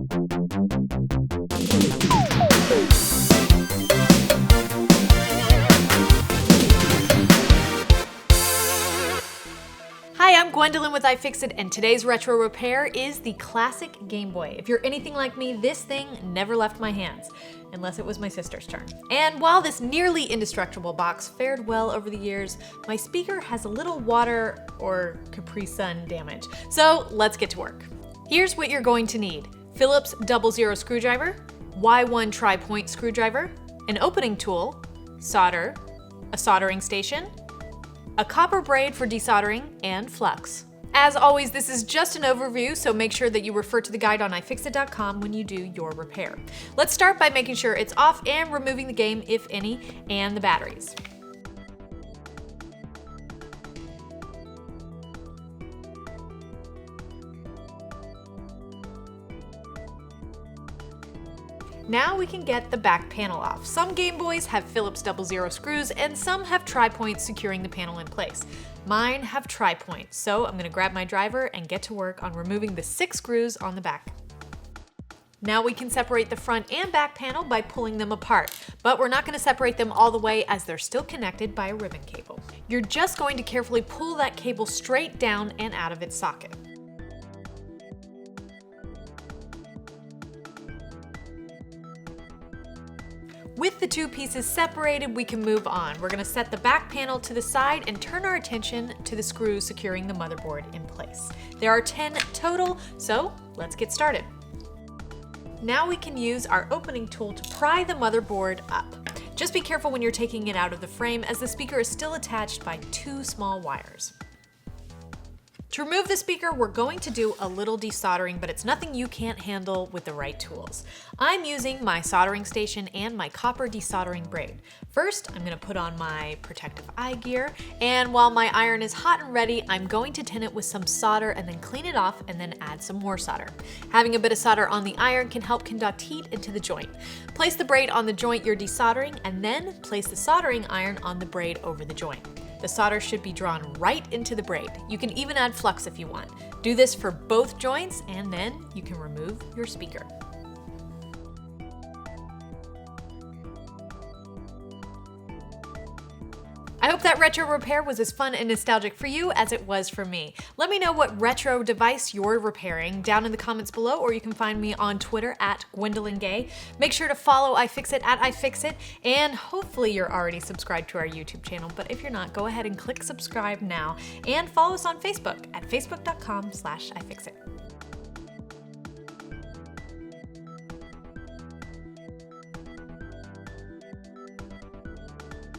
Hi, I'm Gwendolyn with iFixit, and today's retro repair is the classic Game Boy. If you're anything like me, this thing never left my hands, unless it was my sister's turn. And while this nearly indestructible box fared well over the years, my speaker has a little water or Capri Sun damage. So let's get to work. Here's what you're going to need: Phillips 00 screwdriver, Y1 tri-point screwdriver, an opening tool, solder, a soldering station, a copper braid for desoldering, and flux. As always, this is just an overview, so make sure that you refer to the guide on iFixit.com when you do your repair. Let's start by making sure it's off and removing the game, if any, and the batteries. Now we can get the back panel off. Some Game Boys have Phillips 00 screws and some have tri-points securing the panel in place. Mine have tri-points, so I'm gonna grab my driver and get to work on removing the 6 screws on the back. Now we can separate the front and back panel by pulling them apart, but we're not gonna separate them all the way as they're still connected by a ribbon cable. You're just going to carefully pull that cable straight down and out of its socket. With the 2 pieces separated, we can move on. We're gonna set the back panel to the side and turn our attention to the screws securing the motherboard in place. There are 10 total, so let's get started. Now we can use our opening tool to pry the motherboard up. Just be careful when you're taking it out of the frame, as the speaker is still attached by 2 small wires. To remove the speaker, we're going to do a little desoldering, but it's nothing you can't handle with the right tools. I'm using my soldering station and my copper desoldering braid. First, I'm gonna put on my protective eye gear, and while my iron is hot and ready, I'm going to tin it with some solder and then clean it off and then add some more solder. Having a bit of solder on the iron can help conduct heat into the joint. Place the braid on the joint you're desoldering, and then place the soldering iron on the braid over the joint. The solder should be drawn right into the braid. You can even add flux if you want. Do this for both joints, and then you can remove your speaker. I hope that retro repair was as fun and nostalgic for you as it was for me. Let me know what retro device you're repairing down in the comments below, or you can find me on Twitter at Gwendolyn Gay. Make sure to follow iFixit at iFixit, and hopefully you're already subscribed to our YouTube channel, but if you're not, go ahead and click subscribe now, and follow us on Facebook at facebook.com/iFixit.